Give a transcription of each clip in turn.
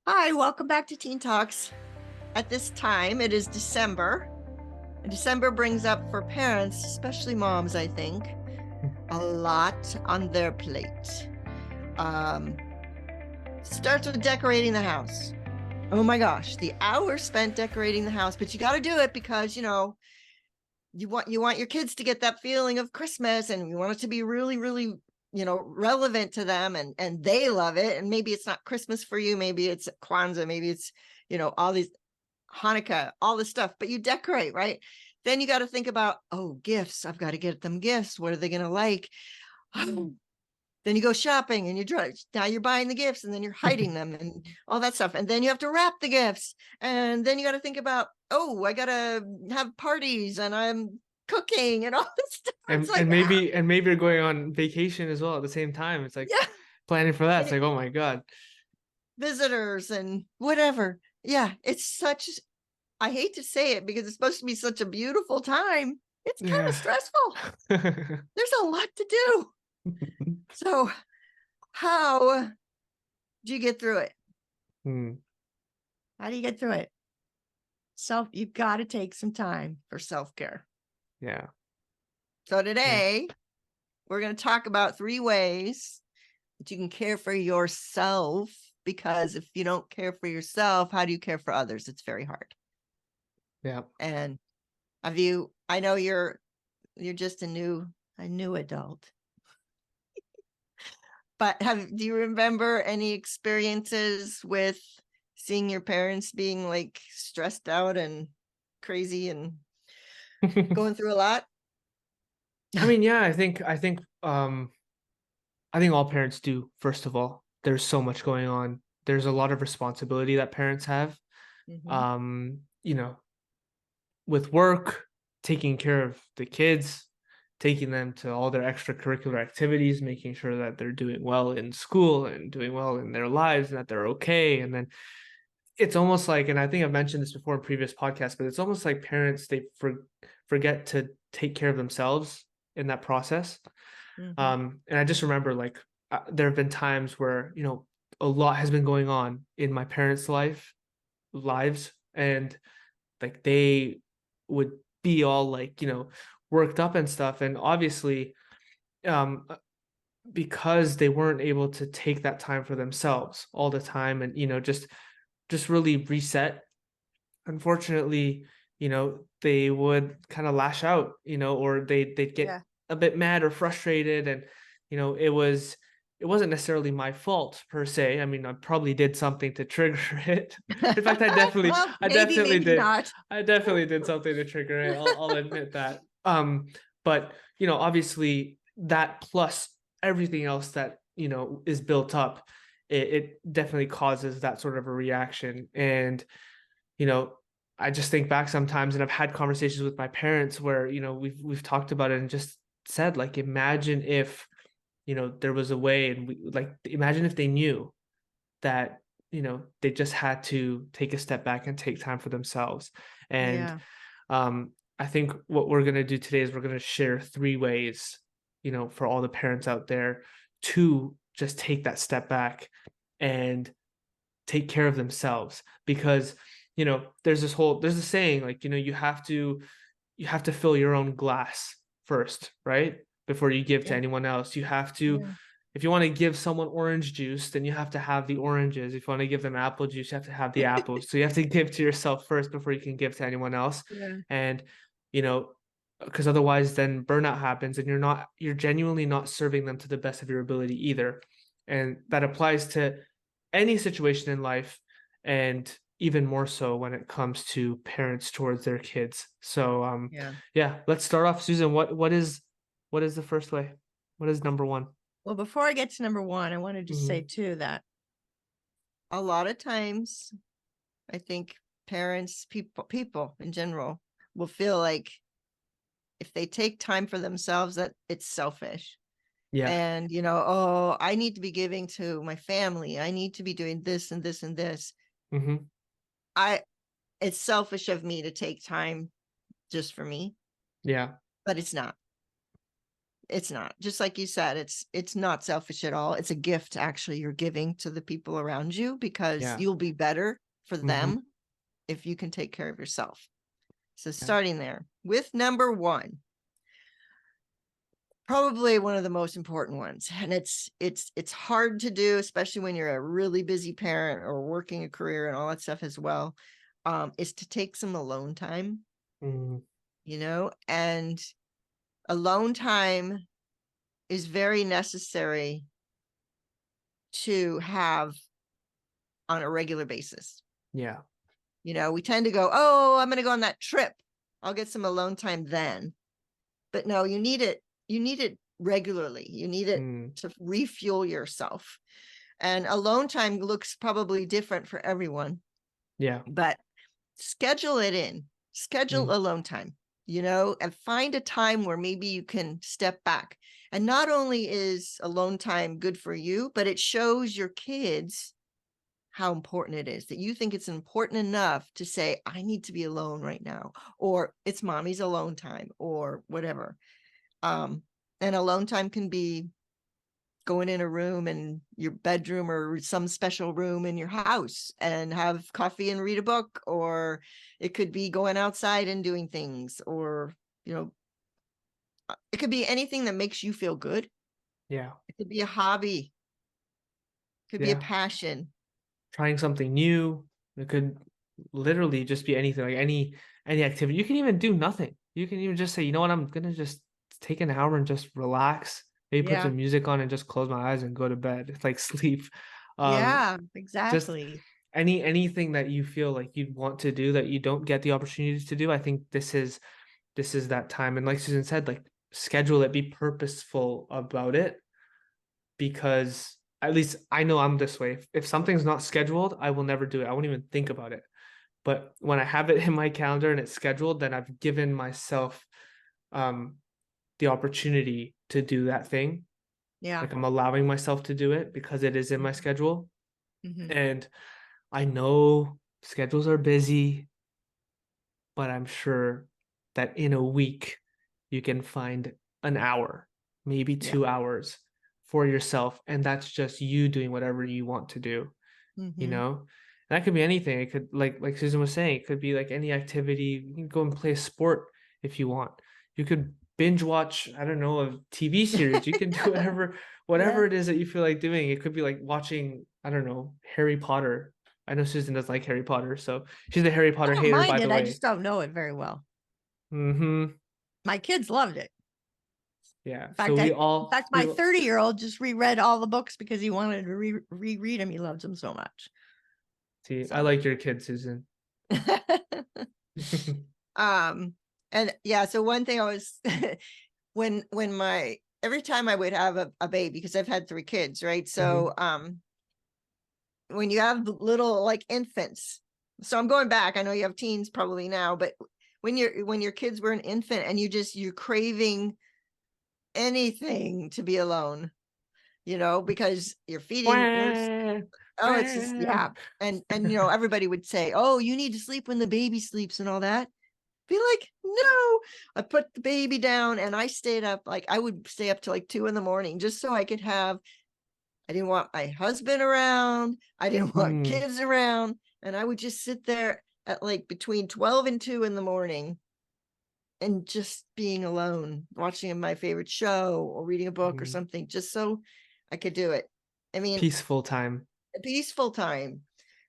Hi, welcome back to Teen Talks. At this time, it is December. And December brings up for parents, especially moms, I think, a lot on their plate. Um, Starts with decorating the house. Oh my gosh, the hours spent decorating the house, but you got to do it because, you want your kids to get that feeling of Christmas, and you want it to be really, really, relevant to them, and they love it. And maybe it's not Christmas for you, maybe it's Kwanzaa, maybe it's, all these Hanukkah, all this stuff, but you decorate, right? Then you got to think about, oh, gifts. I've got to get them gifts. What are they going to like? Then you go shopping and now you're buying the gifts, and then you're hiding them and all that stuff. And then you have to wrap the gifts. And then you got to think about, oh, I got to have parties and I'm cooking and all this stuff. It's and like, and maybe you're going on vacation as well at the same time. It's like yeah, planning for that. It's and like, oh my God. visitors and whatever. Yeah, I hate to say it because it's supposed to be such a beautiful time. It's kind of Yeah. stressful. There's a lot to do. So, how do you get through it? Hmm. How do you get through it? You've got to take some time for self-care. Yeah. So Yeah. today, we're going to talk about 3 ways that you can care for yourself, because if you don't care for yourself, how do you care for others? It's very hard. Yeah. And I know you're just a new adult, but do you remember any experiences with seeing your parents being like stressed out and crazy and going through a lot? I mean, yeah, I think all parents do, first of all. There's so much going on. There's a lot of responsibility that parents have. Mm-hmm. You know, with work, taking care of the kids, taking them to all their extracurricular activities, making sure that they're doing well in school and doing well in their lives and that they're okay. And then it's almost like, and I think I've mentioned this before in previous podcasts, but it's almost like parents, forget to take care of themselves in that process. Mm-hmm. And I just remember like there have been times where, a lot has been going on in my parents' lives, and like they would be all like, worked up and stuff. And obviously, um, because they weren't able to take that time for themselves all the time and, just really reset, unfortunately, they would kind of lash out, or they'd get Yeah. a bit mad or frustrated. And, it wasn't necessarily my fault per se. I mean, I probably did something to trigger it. In fact, Well, maybe, maybe not. I definitely did something to trigger it. I'll admit that. But obviously that plus everything else that, is built up, it definitely causes that sort of a reaction. And, you know, I just think back sometimes, and I've had conversations with my parents where, we've talked about it and just said, like, imagine if, there was a way, and imagine if they knew that, they just had to take a step back and take time for themselves. And Yeah. I think what we're going to do today is we're going to share 3 ways, for all the parents out there to just take that step back and take care of themselves. Because there's a saying, like, you have to fill your own glass first, right, before you give to Yeah. anyone else. You have to, Yeah. if you want to give someone orange juice, then you have to have the oranges. If you want to give them apple juice, you have to have the apples. So you have to give to yourself first before you can give to anyone else. Yeah. And you know because otherwise then burnout happens, and you're genuinely not serving them to the best of your ability either. And that applies to any situation in life, and even more so when it comes to parents towards their kids. So Yeah. yeah, let's start off. Susan, what is the first way? What is number one? Well, before I get to number 1, I wanted to say Hmm. too that a lot of times I think people in general will feel like if they take time for themselves, that it's selfish. Yeah. And, oh, I need to be giving to my family. I need to be doing this and this and this. Hmm. I It's selfish of me to take time just for me, Yeah. but it's not. It's not. Just like you said, it's not selfish at all. It's a gift actually you're giving to the people around you, because Yeah. you'll be better for Mm-hmm. them if you can take care of yourself. So Yeah. starting there with number 1, probably one of the most important ones, and it's hard to do, especially when you're a really busy parent or working a career and all that stuff as well, is to take some alone time, Mm, and alone time is very necessary to have on a regular basis. yeah. We tend to go, oh, I'm going to go on that trip, I'll get some alone time then. But no, you need it regularly. You need it Mm, to refuel yourself. And alone time looks probably different for everyone, yeah. but schedule it in. Schedule Mm, alone time, and find a time where maybe you can step back. And not only is alone time good for you, but it shows your kids how important it is, that you think it's important enough to say, I need to be alone right now, or it's mommy's alone time, or whatever. And alone time can be going in a room in your bedroom or some special room in your house and have coffee and read a book, or it could be going outside and doing things, or it could be anything that makes you feel good. yeah. It could be a hobby, it could be a Yeah. passion. Trying something new. It could literally just be anything, like any activity. You can even do nothing. You can even just say, you know what, I'm gonna just take an hour and just relax. Maybe put Yeah, some music on and just close my eyes and go to bed, like sleep. Um, yeah, just exactly. anything that you feel like you'd want to do that you don't get the opportunities to do. I think this is that time. And like Susan said, like schedule it, be purposeful about it, because at least I know I'm this way. If something's not scheduled, I will never do it. I won't even think about it. But when I have it in my calendar and it's scheduled, then I've given myself um the opportunity to do that thing. Yeah. Like I'm allowing myself to do it because it is in my schedule. Mm-hmm. And I know schedules are busy, but I'm sure that in a week you can find an hour, maybe Yeah. 2 hours for yourself. And that's just you doing whatever you want to do, you Mm-hmm. know? And that could be anything. It could, like Susan was saying, it could be like any activity. You can go and play a sport if you want. You could binge watch, I don't know, a TV series. You can do Yeah. whatever it is that you feel like doing. It could be like watching, I don't know, Harry Potter. I know Susan does like Harry Potter, so she's a Harry I Potter don't hater, by mind the it. I way. just don't know it very well. Mm-hmm. My kids loved it. Yeah. In So fact, we in all fact, my 30-year-old just reread all the books because he wanted to reread them. He loves them so much. see. I So, like your kid, Susan. um, and yeah. So one thing I was when my every time I would have a baby, because I've had 3 kids, right? Mm-hmm. So, when you have little like infants, so I'm going back. I know you have teens probably now, but when your kids were an infant and you're craving anything to be alone, because you're feeding nurse. Wah, Oh, it's just, wah. yeah. And everybody would say, oh, you need to sleep when the baby sleeps and all that. Be like, no. I put the baby down and I stayed up, like I would stay up to like 2 a.m. just so I could have. I didn't want my husband around. I didn't want Mm, kids around. And I would just sit there at like between 12 and 2 a.m. and just being alone, watching my favorite show or reading a book or mm. something, just so I could do it. I mean, Peaceful time. a peaceful time.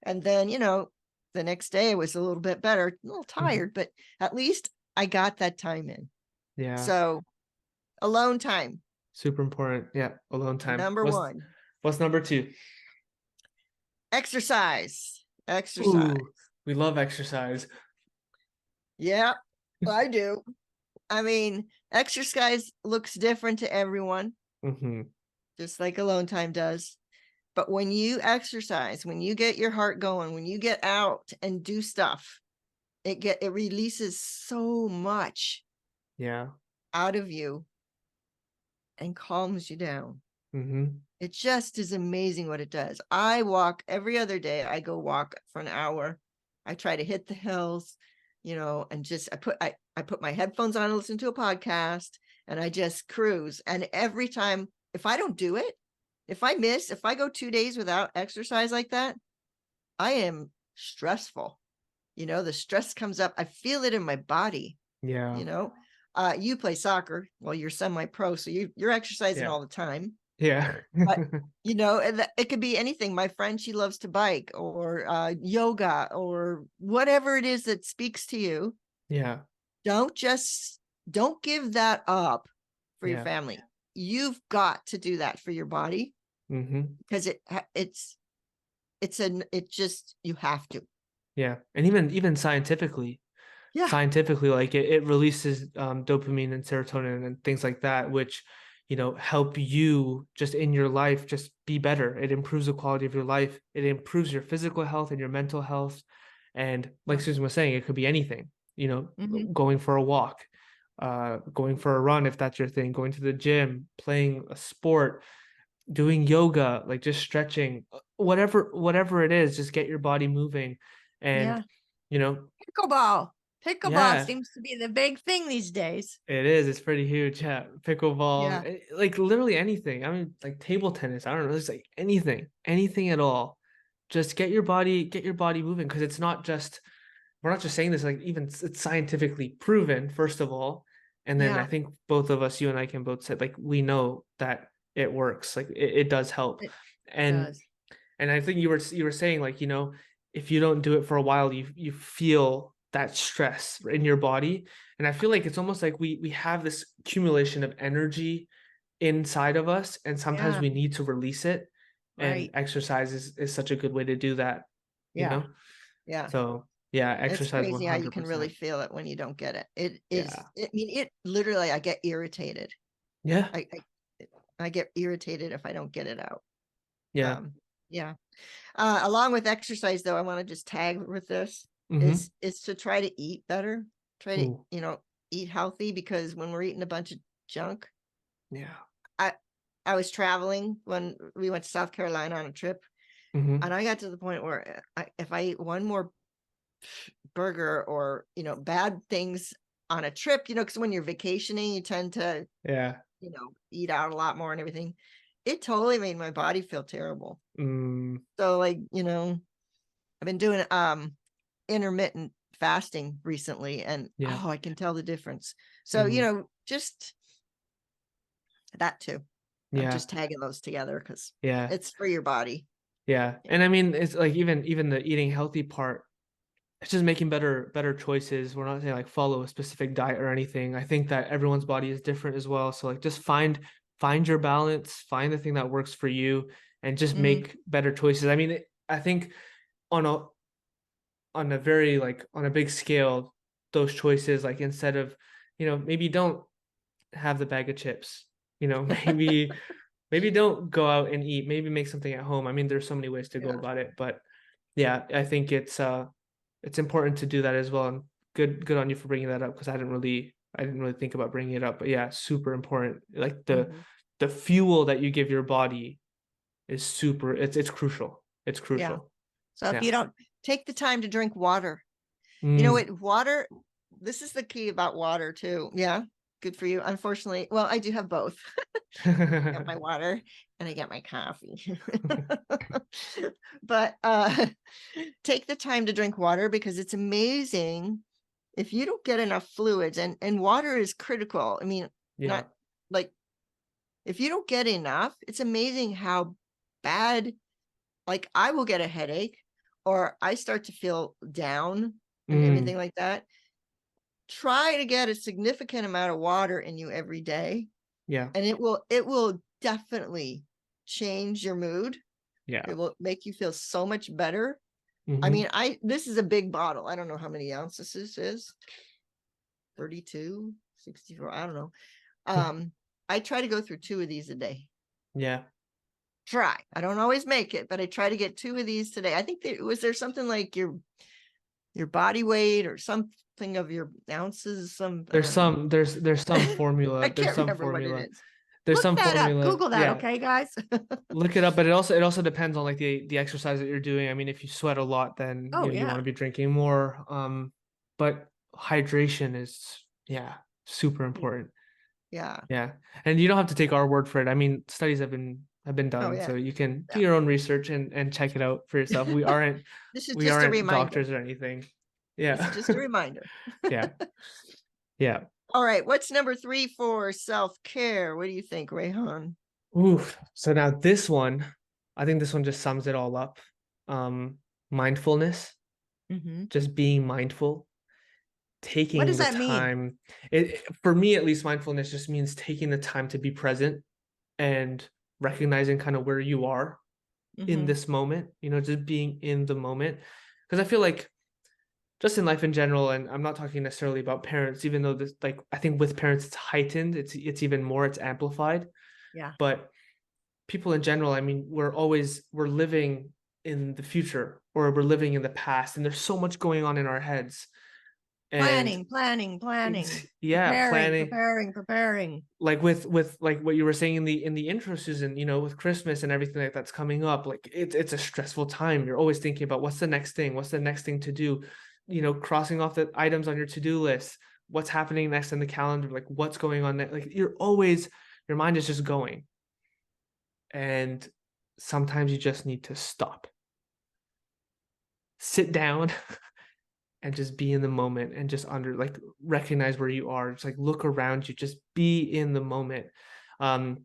And then, the next day I was a little bit better, a little Mhm. tired, but at least I got that time in. Yeah. So alone time, Super important. Yeah. Alone time. number one. What's number 2? Exercise. Exercise. Ooh, we love exercise. Yeah, I do. I mean, exercise looks different to everyone, Mm-hmm. just like alone time does. But when you exercise, when you get your heart going, when you get out and do stuff, it releases so much Yeah. out of you and calms you down. Mm-hmm. It just is amazing what it does. I walk every other day. I go walk for an hour. I try to hit the hills, and just I put my headphones on and listen to a podcast, and I just cruise. And every time, if I don't do it, if I go 2 days without exercise like that, I am stressful. The stress comes up. I feel it in my body, Yeah. you know. You play soccer. Well, you're semi-pro, so you're exercising Yeah. all the time. Yeah. But and it could be anything. My friend, she loves to bike or yoga or whatever it is that speaks to you. Yeah. Don't give that up for your Yeah. family. You've got to do that for your body Mhm. because it just, you have to. Yeah. And even scientifically, Yeah. like it releases dopamine and serotonin and things like that, which help you just in your life just be better. It improves the quality of your life. It improves your physical health and your mental health. And like Yeah. Susan was saying, it could be anything, Hmm. going for a walk, going for a run if that's your thing, going to the gym, playing a sport, doing yoga, like just stretching, whatever it is, just get your body moving. And Yeah. you know Pickleball yeah, seems to be the big thing these days. it is. It's pretty huge. Yeah. Pickleball, Yeah. like literally anything. I mean, like table tennis. I don't know. It's like anything at all. Just get your body moving, because we're not just saying this, like even it's scientifically proven, first of all. And then I Yeah. think both of us, you and I can both say, like, we know that it works. Like it does help. It And does. I think you were saying, like, if you don't do it for a while, you feel that stress in your body. And I feel like it's almost like we have this accumulation of energy inside of us, and sometimes Yeah. we need to release it. And Right. exercise is such a good way to do that, you Yeah. know? Yeah. So yeah, It's exercise crazy how you can really 100%. feel it when you don't get it. It is, Yeah. I mean, it literally, I get irritated. Yeah. I get irritated if I don't get it out. Yeah. Um, yeah. Along with exercise, though, I want to just tag with this Mm-hmm. is to try to eat better, try to, Ooh. eat healthy, because when we're eating a bunch of junk, Yeah. I I was traveling when we went to South Carolina on a trip, Mm-hmm. and I got to the point where if I eat one more burger or, bad things on a trip, because when you're vacationing, you tend to, Yeah. eat out a lot more and everything. It totally made my body feel terrible. Mm, So, like, I've been doing intermittent fasting recently, and yeah. oh, I can tell the difference. So, Mm, just that too. I'm yeah. just tagging those together because Yeah. it's for your body. Yeah. Yeah. And I mean, it's like even the eating healthy part, it's just making better choices. We're not saying like follow a specific diet or anything. I think that everyone's body is different as well. So like just find your balance, find the thing that works for you, and just Mhm. make better choices. I mean, I think on a very, like, on a big scale, those choices, like, instead of, maybe don't have the bag of chips, maybe don't go out and eat, maybe make something at home. I mean, there's so many ways to go Yeah. about it, but yeah, I think it's important to do that as well. And good on you for bringing that up, because I didn't really think about bringing it up, but yeah, super important. Like Mhm. the fuel that you give your body is super, it's crucial. It's Yeah. crucial. So if Yeah. you don't take the time to drink water, Mm. water, this is the key about water too. Yeah. Good for you. Unfortunately, well, I do have both. I get my water and I get my coffee. But take the time to drink water, because it's amazing if you don't get enough fluids, and water is critical. I mean, Yeah. not like, if you don't get enough, it's amazing how bad, like, I will get a headache or I start to feel down and Mm. everything like that. Try to get a significant amount of water in you every day, Yeah. and it will definitely change your mood. Yeah. It will make you feel so much better. I Hmm. mean, this is a big bottle. I don't know how many ounces this is. 32, 64. I don't know. Um, I try to go through two of these a day. Yeah. Try. I don't always make it, but I try to get two of these today. I think there something like your body weight or something of your ounces, I There's don't know. some there's some I formula. There's can't some remember what it formula. is. There's Look some that up. formula. Google that, Yeah. okay, guys? Look it up, but it also depends on, like, the exercise that you're doing. I mean, if you sweat a lot, then Oh you want yeah. to be drinking more. But hydration is, yeah, super important. Yeah. Yeah. And you don't have to take our word for it. I mean, studies have been Oh done, yeah. so you can do Yeah. your own research and check it out for yourself. This is We just a aren't reminder. doctors or anything. This is Yeah. just a reminder. Yeah. Yeah. All right. What's number three for self-care? What do you think, Rehan? Ooh. So now this one, I think this one just sums it all up. Mindfulness, Hmm. just being mindful, What taking does the that mean? time. For me at least, mindfulness just means taking the time to be present and recognizing kind of where you are in Hmm. this moment, just being in the moment. Because I feel like just in life in general, and I'm not talking necessarily about parents, even though this, like, I think with parents it's heightened, it's even more, it's amplified. Yeah. But people in general, I mean, we're living in the future or we're living in the past, and there's so much going on in our heads. And Planning, planning, planning, yeah, preparing, planning, preparing, preparing. like with like what you were saying in the intro, Susan, with Christmas and everything like that's coming up, like it's a stressful time. You're always thinking about what's the next thing, what's the next thing to do, crossing off the items on your to-do list, what's happening next in the calendar, like what's going on next. Like your mind is just going. And sometimes you just need to stop, sit down, and just be in the moment and just like recognize where you are. Just like look around you, just be in the moment. Um,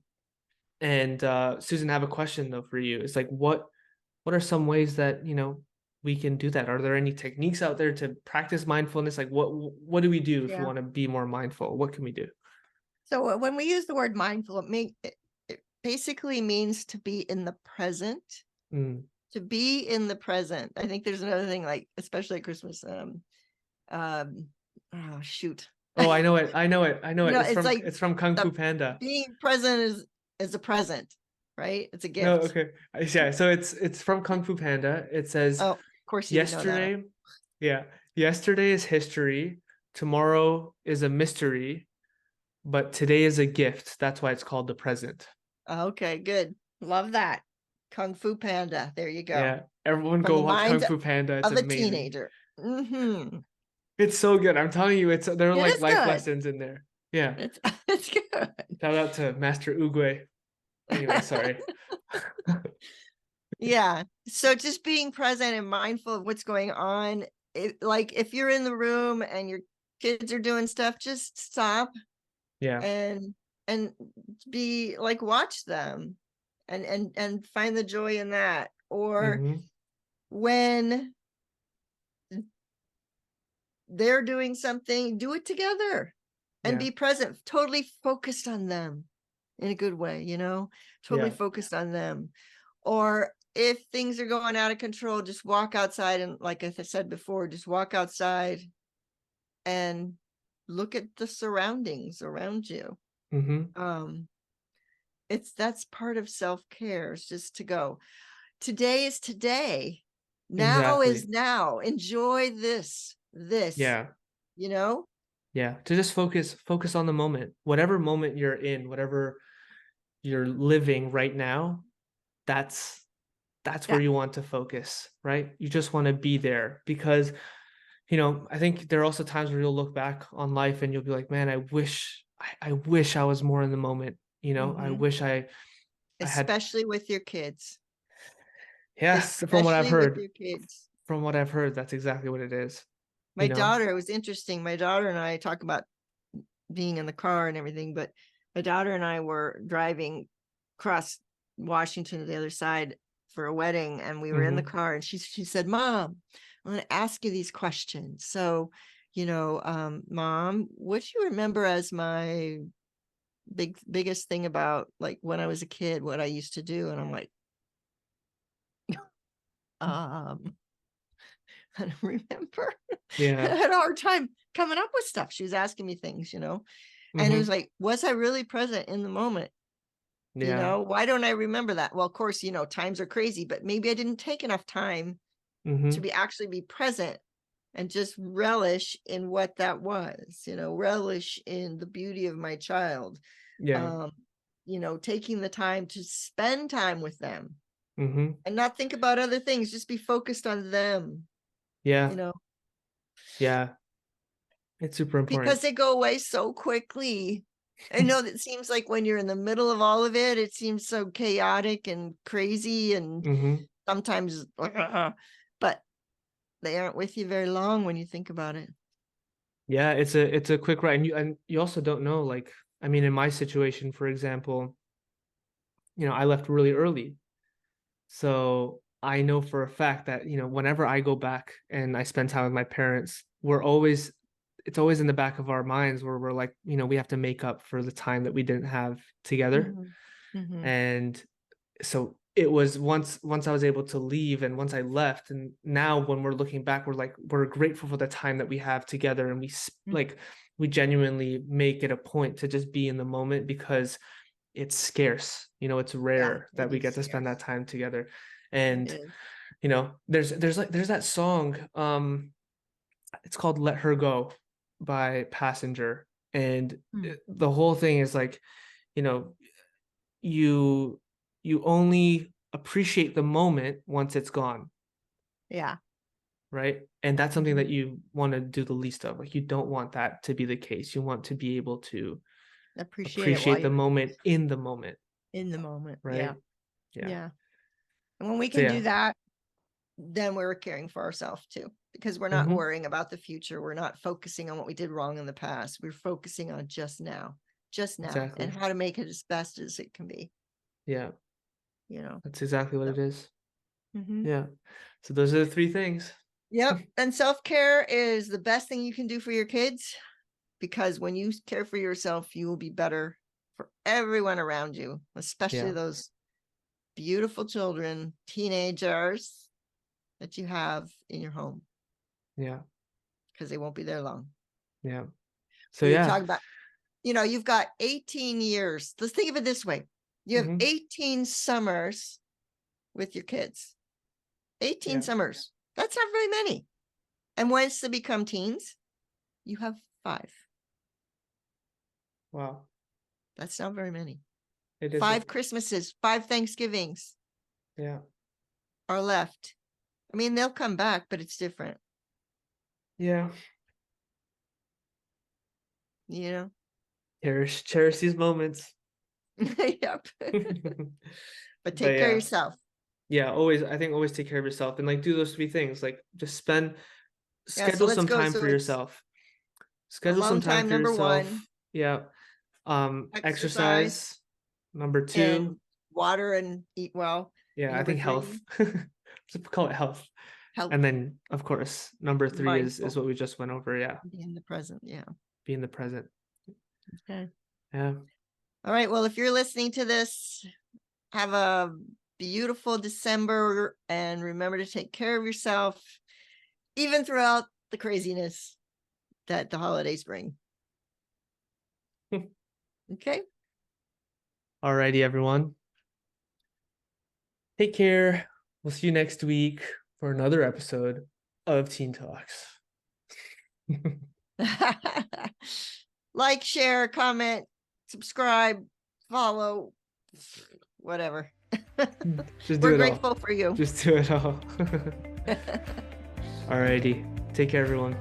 And Susan, I have a question though for you. It's like what are some ways that, we can do that? Are there any techniques out there to practice mindfulness? Like what do we do if we Yeah. want to be more mindful? What can we do? So when we use the word mindful, it basically means to be in the present. Mm. To be in the present. I think there's another thing, like especially at Christmas. Oh shoot. Oh, I know it. I know it. I know it. It's like It's from Kung Fu the Panda. being present is a present, right? It's a No, gift. okay. Yeah, so it's from Kung Fu Panda. It says Oh, of course you would know that. yesterday, yeah, yesterday is history, tomorrow is a mystery, but today is a gift. That's why it's called the present. Okay, good. Love that. Kung Fu Panda. There you go. Yeah, everyone From go the watch Kung mind Fu Panda. It's of a amazing. teenager. Hmm. It's so good. I'm telling you, there are It like is life good. lessons in there. Yeah. It's it's good. Shout out to Master Uguay. Anyway, sorry. Yeah. So just being present and mindful of what's going on. Like if you're in the room and your kids are doing stuff, just stop Yeah. and and be like watch them and find the joy in that. Or Mm-hmm. when they're doing something, do it together and Yeah. be present, totally focused on them in a good way, totally Yeah. focused on them. Or if things are going out of control, just walk outside and, like I said before, just walk outside and look at the surroundings around you. Mm-hmm. Um, that's part of self-care, is just to go, today is today. Now is Exactly. now. Enjoy this, Yeah. you know? Yeah. To just focus on the moment. Whatever moment you're in, whatever you're living right now, that's that's where Yeah. you want to focus, right? You just want to be there because, I think there are also times where you'll look back on life and you'll be like, man, I wish I was more in the moment. I Hmm. wish I had, Especially with your kids. yeah, Especially with your kids. from what I've heard, that's exactly what it is, My you know? daughter, it was interesting. My daughter and I talk about being in the car and everything, but my daughter and I were driving across Washington to the other side for a wedding, and we were in the Mm-hmm. car, and she said, Mom, I'm going to ask you these questions. So, Mom, what do you remember as my biggest thing about, like, when I was a kid, what I used to do? And I'm like, um, I don't remember. I Yeah. had a hard time coming up with stuff. She was asking me things, and it was Mm-hmm. like, was I really present in the moment? Yeah. Why don't I remember that? Well, of course, times are crazy, but maybe I didn't take enough time to Mm-hmm. be present and just relish in what that was, relish in the beauty of my child. Yeah. Um, taking the time to spend time with them Mm-hmm. and not think about other things, just be focused on them, you Yeah. know, Yeah. It's super important. because they go away so quickly. I know that seems like when you're in the middle of all of it, it seems so chaotic and crazy and sometimes, but they aren't with you very long when you think about it. Yeah, it's a quick ride, and you also don't know, like, I mean, in my situation, for example, I left really early. So I know for a fact that, whenever I go back and I spend time with my parents, it's always in the back of our minds where we're like, we have to make up for the time that we didn't have together. Mhm. Mhm. And so it was once I was able to leave and once I left, and now when we're looking back, we're grateful for the time that we have together, and Mm. like we genuinely make it a point to just be in the moment because it's scarce. It's Yeah, rare that it we is get to spend that scarce. time together. It And is. there's that song, it's called Let Her Go by Passenger. And Mm. the whole thing is like, you know, you you only appreciate the moment once it's gone, Yeah. right? And that's something that Mhm. you want to do the least of. Like, you don't want that to be the case. You want to be able to Appreciate it while appreciate the you're moment in the moment, in the moment. Yeah. right? Yeah. Yeah. And when we So can yeah. do that, then we're caring for ourselves too, because we're not Hmm. worrying about the future. We're not focusing on what we did wrong in the past. We're focusing on just now, and Exactly. how to make it as best as it can be, Yeah. you know. That's exactly what So, it is. mhm. Yeah. So those are the three things. Yep. And self-care is the best thing you can do for your kids, because when you care for yourself, you will be better for everyone around you, especially Yeah. those beautiful children, teenagers that you have in your home, Yeah. because they won't be there long. Yeah. So We yeah. talk about, you've got 18 years. Let's think of it this way. You have Hmm. 18 summers with your kids. 18 Yeah. summers. That's not very many. And once they become teens, you have 5. Wow. That's not very many. It 5 isn't. Christmases, 5 Thanksgivings Yeah. are left. I mean, they'll come back, but it's different, Yeah. you know? Cherish these moments. Yep. But But take care of yeah. yourself. Yeah, I think always take care of yourself and like do those three things. Like, just Yeah, so schedule let's some go. time for So it's yourself. Schedule some alone time time, for number 1, yourself. Yeah. exercise, Exercise, number and 2. water, and eat well. Yeah, And I number think health. 3, Just call it health. health, And then, of course, number 3 is mindful, what we just went over. Yeah. be in the present. Yeah. Be in the present. Okay. Yeah. All right. Well, if you're listening to this, have a beautiful December, and remember to take care of yourself, even throughout the craziness that the holidays bring. Okay. Alrighty, everyone. Take care. We'll see you next week for another episode of Teen Talks. Like, share, comment, subscribe, follow, whatever. Just do We're it all. grateful for you. Just do it all. Alrighty. Take care, everyone.